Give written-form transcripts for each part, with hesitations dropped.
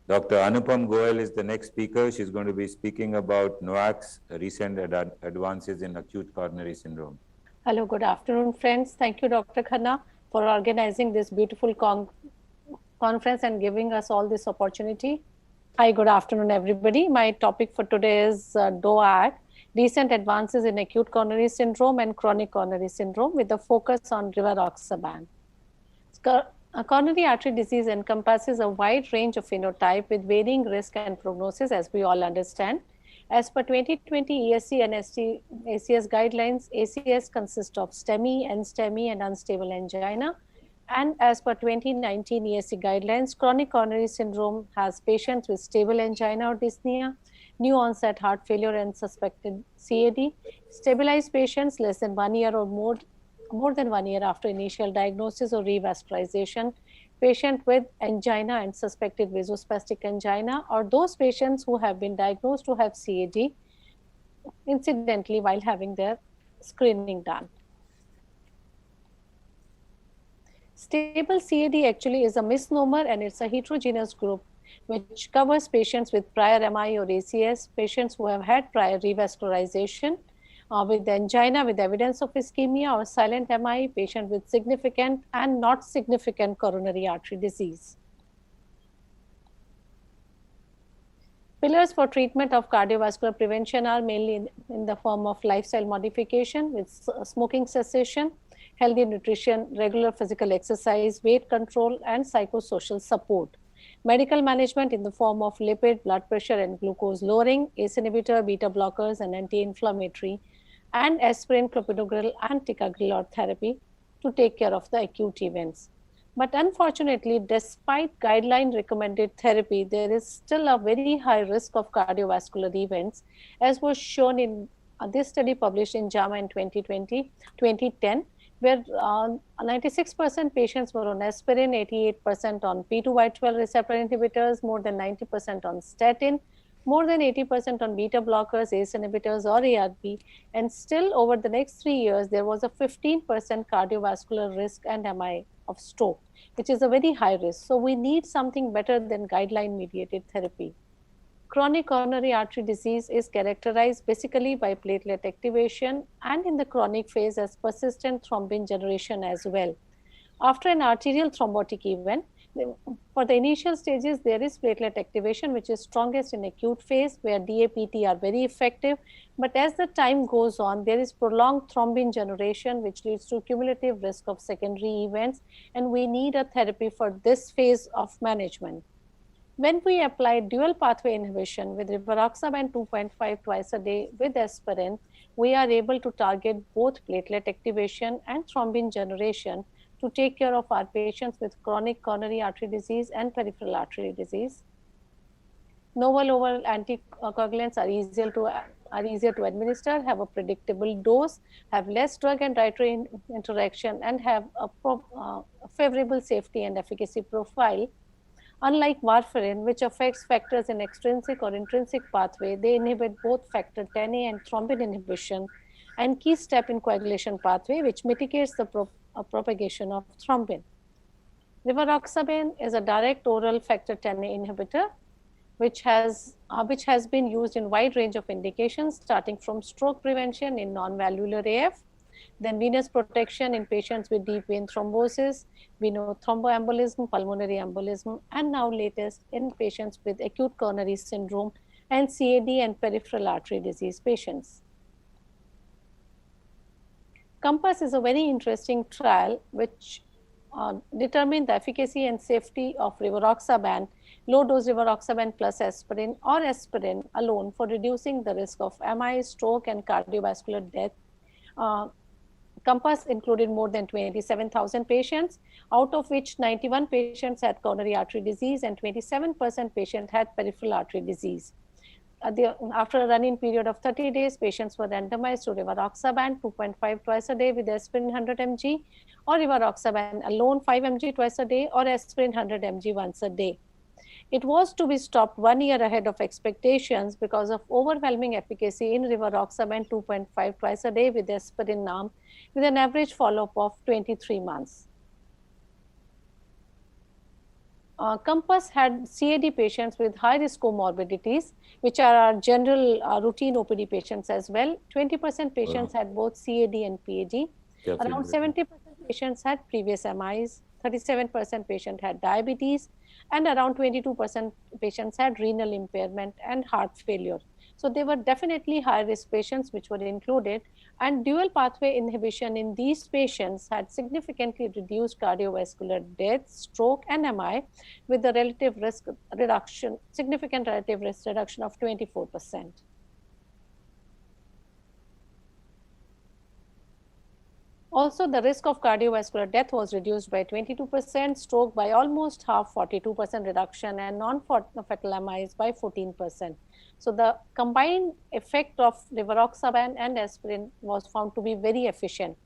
Dr. Anupam Goel is the next speaker. She's going to be speaking about NOAC's recent advances in acute coronary syndrome. Hello, good afternoon, friends. Thank you, Dr. Khanna, for organizing this beautiful conference and giving us all this opportunity. Hi, good afternoon, everybody. My topic for today is DOAC, recent advances in acute coronary syndrome and chronic coronary syndrome, with a focus on rivaroxaban. Coronary artery disease encompasses a wide range of phenotype with varying risk and prognosis, as we all understand. As per 2020 ESC and ACS guidelines, ACS consists of STEMI, NSTEMI, and unstable angina. And as per 2019 ESC guidelines, chronic coronary syndrome has patients with stable angina or dyspnea, new onset heart failure and suspected CAD, stabilized patients less than 1 year or more than 1 year after initial diagnosis or revascularization, patient with angina and suspected vasospastic angina, or those patients who have been diagnosed to have CAD incidentally while having their screening done. Stable CAD actually is a misnomer, and it's a heterogeneous group which covers patients with prior MI or ACS, patients who have had prior revascularization, with angina with evidence of ischemia or silent MI, patient with significant and not significant coronary artery disease. Pillars for treatment of cardiovascular prevention are mainly in the form of lifestyle modification with smoking cessation, healthy nutrition, regular physical exercise, weight control, and psychosocial support. Medical management in the form of lipid, blood pressure, and glucose lowering, ACE inhibitor, beta blockers, and anti-inflammatory, and aspirin, clopidogrel, and ticagrelor therapy to take care of the acute events. But unfortunately, despite guideline recommended therapy, there is still a very high risk of cardiovascular events, as was shown in this study published in JAMA in 2010, where 96% patients were on aspirin, 88% on P2Y12 receptor inhibitors, more than 90% on statin, more than 80% on beta blockers, ACE inhibitors, or ARB, and still over the next 3 years, there was a 15% cardiovascular risk and MI of stroke, which is a very high risk. So we need something better than guideline-mediated therapy. Chronic coronary artery disease is characterized basically by platelet activation and in the chronic phase as persistent thrombin generation as well. After an arterial thrombotic event, for the initial stages, there is platelet activation, which is strongest in acute phase, where DAPT are very effective. But as the time goes on, there is prolonged thrombin generation, which leads to cumulative risk of secondary events, and we need a therapy for this phase of management. When we apply dual pathway inhibition with rivaroxaban 2.5 twice a day with aspirin, we are able to target both platelet activation and thrombin generation to take care of our patients with chronic coronary artery disease and peripheral artery disease. Novel oral anticoagulants are easier to administer, have a predictable dose, have less drug and dietary interaction, and have a favorable safety and efficacy profile. Unlike warfarin, which affects factors in extrinsic or intrinsic pathway, they inhibit both factor Xa and thrombin inhibition, and key step in coagulation pathway, which mitigates the propagation of thrombin. Rivaroxaban is a direct oral factor Xa inhibitor, which has been used in wide range of indications, starting from stroke prevention in non-valvular AF, then venous protection in patients with deep vein thrombosis, veno thromboembolism, pulmonary embolism, and now latest in patients with acute coronary syndrome and CAD and peripheral artery disease patients. COMPASS is a very interesting trial which determined the efficacy and safety of rivaroxaban, low-dose rivaroxaban plus aspirin or aspirin alone for reducing the risk of MI, stroke, and cardiovascular death. COMPASS included more than 27,000 patients, out of which 91 patients had coronary artery disease and 27% patients had peripheral artery disease. After a run-in period of 30 days, patients were randomized to rivaroxaban 2.5 twice a day with aspirin 100 mg, or rivaroxaban alone 5 mg twice a day, or aspirin 100 mg once a day. It was to be stopped 1 year ahead of expectations because of overwhelming efficacy in rivaroxaban 2.5 twice a day with aspirin arm, with an average follow-up of 23 months. COMPASS had CAD patients with high-risk comorbidities, which are our general routine OPD patients as well. 20% patients had both CAD and PAD. Around 70% patients had previous MIs, 37% patient had diabetes, and around 22% patients had renal impairment and heart failure. So they were definitely high-risk patients which were included, and dual pathway inhibition in these patients had significantly reduced cardiovascular death, stroke, and MI, with the relative risk reduction, significant relative risk reduction of 24%. Also, the risk of cardiovascular death was reduced by 22%, stroke by almost half, 42% reduction, and non-fatal MIs by 14%. So the combined effect of rivaroxaban and aspirin was found to be very efficient.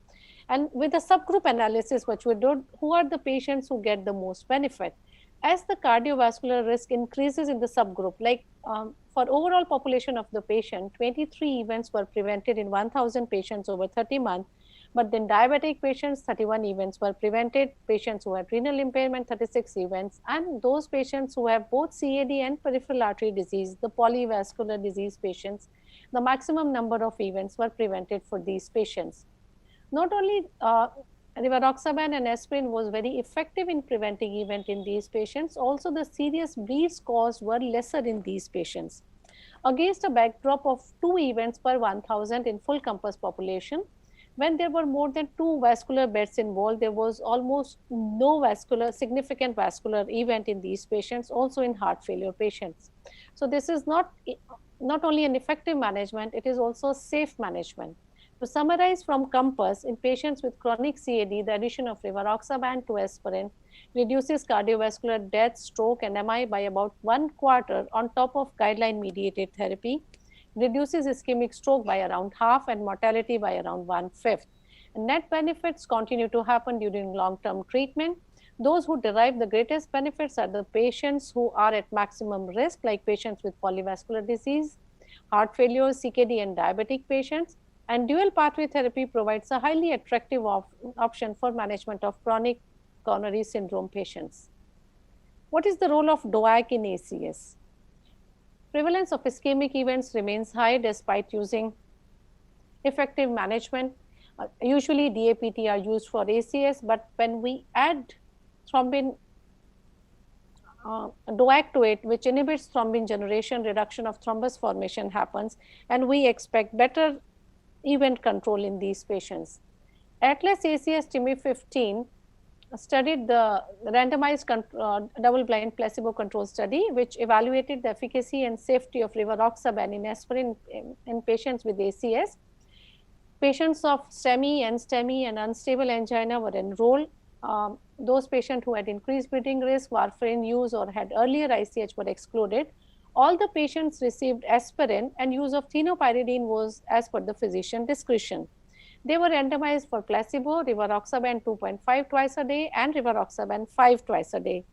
And with the subgroup analysis which we did, who are the patients who get the most benefit? As the cardiovascular risk increases in the subgroup, like for overall population of the patient, 23 events were prevented in 1,000 patients over 30 months. But then diabetic patients, 31 events were prevented, patients who had renal impairment, 36 events, and those patients who have both CAD and peripheral artery disease, the polyvascular disease patients, the maximum number of events were prevented for these patients. Not only rivaroxaban and aspirin was very effective in preventing event in these patients, also the serious bleeds caused were lesser in these patients. Against a backdrop of 2 events per 1,000 in full COMPASS population, when there were more than 2 vascular beds involved, there was almost no significant vascular event in these patients, also in heart failure patients. So this is not only an effective management, it is also safe management. To summarize from COMPASS, in patients with chronic CAD, the addition of rivaroxaban to aspirin reduces cardiovascular death, stroke, and MI by about 1/4 on top of guideline-mediated therapy, reduces ischemic stroke by around half, and mortality by around 1/5. Net benefits continue to happen during long-term treatment. Those who derive the greatest benefits are the patients who are at maximum risk, like patients with polyvascular disease, heart failure, CKD, and diabetic patients. And dual pathway therapy provides a highly attractive option for management of chronic coronary syndrome patients. What is the role of DOAC in ACS? Prevalence of ischemic events remains high despite using effective management. Usually DAPT are used for ACS, but when we add thrombin DOAC to it, which inhibits thrombin generation, reduction of thrombus formation happens, and we expect better event control in these patients. ATLAS ACS TIMI 15 studied the randomized double-blind placebo-controlled study, which evaluated the efficacy and safety of rivaroxaban in aspirin in patients with ACS. Patients of STEMI and unstable angina were enrolled. Those patients who had increased bleeding risk, warfarin use, or had earlier ICH were excluded. All the patients received aspirin, and use of thienopyridine was as per the physician discretion. They were randomized for placebo, rivaroxaban 2.5 twice a day, and rivaroxaban 5 twice a day.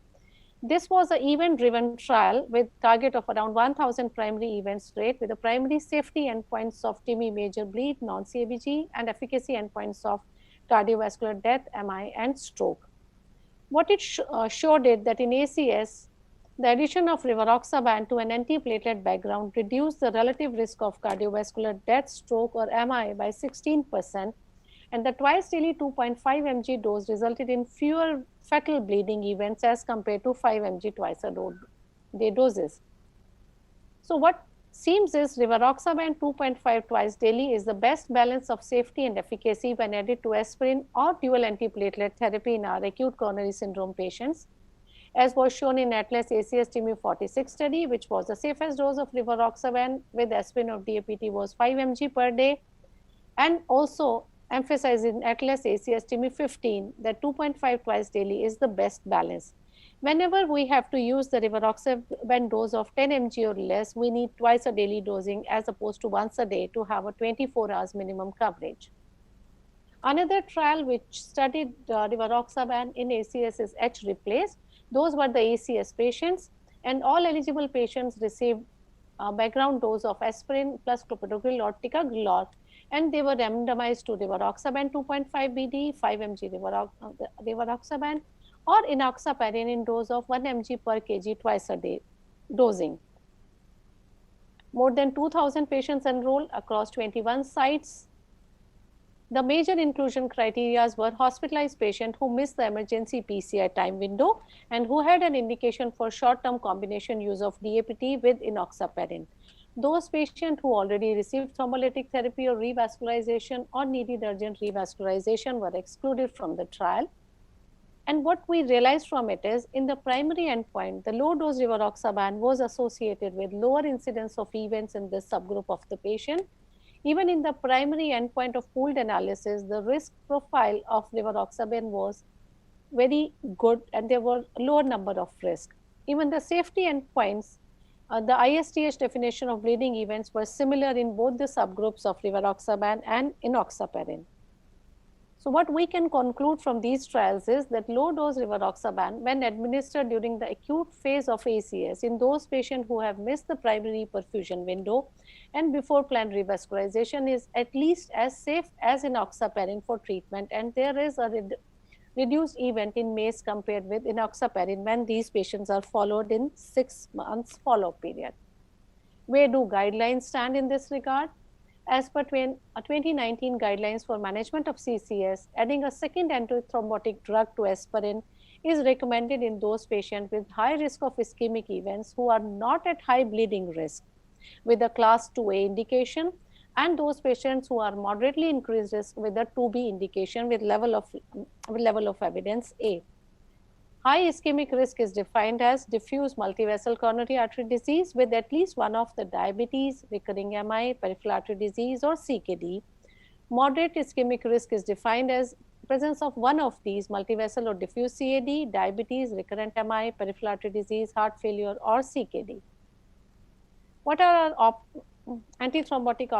This was an event-driven trial with target of around 1,000 primary events rate, with the primary safety endpoints of TIMI major bleed, non-CABG, and efficacy endpoints of cardiovascular death, MI, and stroke. What it showed it that in ACS, the addition of rivaroxaban to an antiplatelet background reduced the relative risk of cardiovascular death, stroke, or MI by 16%, and the twice daily 2.5 mg dose resulted in fewer fatal bleeding events as compared to 5 mg twice a day doses. So what seems is rivaroxaban 2.5 twice daily is the best balance of safety and efficacy when added to aspirin or dual antiplatelet therapy in our acute coronary syndrome patients, as was shown in ATLAS ACS TIMI 46 study, which was the safest dose of rivaroxaban with aspirin or DAPT was 5 mg per day, and also emphasizing ATLAS ACS TIMI 15 that 2.5 twice daily is the best balance. Whenever we have to use the rivaroxaban dose of 10 mg or less, we need twice a daily dosing as opposed to once a day to have a 24 hours minimum coverage. Another trial which studied rivaroxaban in ACS is H-REPLACE. Those were the ACS patients, and all eligible patients received a background dose of aspirin plus clopidogrel or ticagrelor, and they were randomized to rivaroxaban 2.5 BD, 5 mg rivaroxaban, or enoxaparin in dose of 1 mg per kg twice a day dosing. More than 2,000 patients enrolled across 21 sites. The major inclusion criteria were hospitalized patients who missed the emergency PCI time window and who had an indication for short-term combination use of DAPT with enoxaparin. Those patients who already received thrombolytic therapy or revascularization or needed urgent revascularization were excluded from the trial. And what we realized from it is, in the primary endpoint, the low-dose rivaroxaban was associated with lower incidence of events in this subgroup of the patient. Even in the primary endpoint of pooled analysis, the risk profile of rivaroxaban was very good and there were lower number of risk. Even the safety endpoints, the ISTH definition of bleeding events were similar in both the subgroups of rivaroxaban and enoxaparin. So what we can conclude from these trials is that low-dose rivaroxaban, when administered during the acute phase of ACS in those patients who have missed the primary perfusion window and before planned revascularization, is at least as safe as enoxaparin for treatment, and there is a reduced event in MACE compared with enoxaparin when these patients are followed in 6 months follow-up period. Where do guidelines stand in this regard? As per 2019 guidelines for management of CCS, adding a second antithrombotic drug to aspirin is recommended in those patients with high risk of ischemic events who are not at high bleeding risk with a class 2A indication, and those patients who are moderately increased risk with a 2B indication with level of evidence A. High ischemic risk is defined as diffuse multivessel coronary artery disease with at least one of the diabetes, recurring MI, peripheral artery disease, or CKD. Moderate ischemic risk is defined as presence of one of these, multivessel or diffuse CAD, diabetes, recurrent MI, peripheral artery disease, heart failure, or CKD. What are our antithrombotic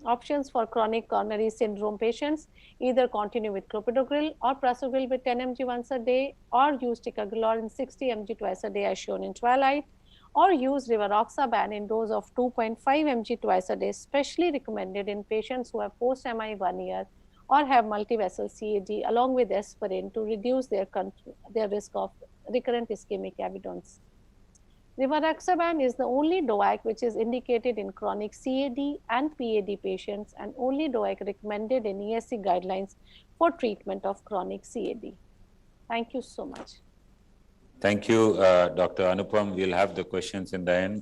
options for chronic coronary syndrome patients? Either continue with clopidogrel or prasugrel with 10 mg once a day, or use ticagrelor in 60 mg twice a day as shown in Twilight, or use rivaroxaban in dose of 2.5 mg twice a day, especially recommended in patients who have post-MI 1 year or have multivessel CAD along with aspirin to reduce their risk of recurrent ischemic evidence. Rivaroxaban is the only DOAC which is indicated in chronic CAD and PAD patients and only DOAC recommended in ESC guidelines for treatment of chronic CAD. Thank you so much. Thank you, Dr. Anupam. We'll have the questions in the end.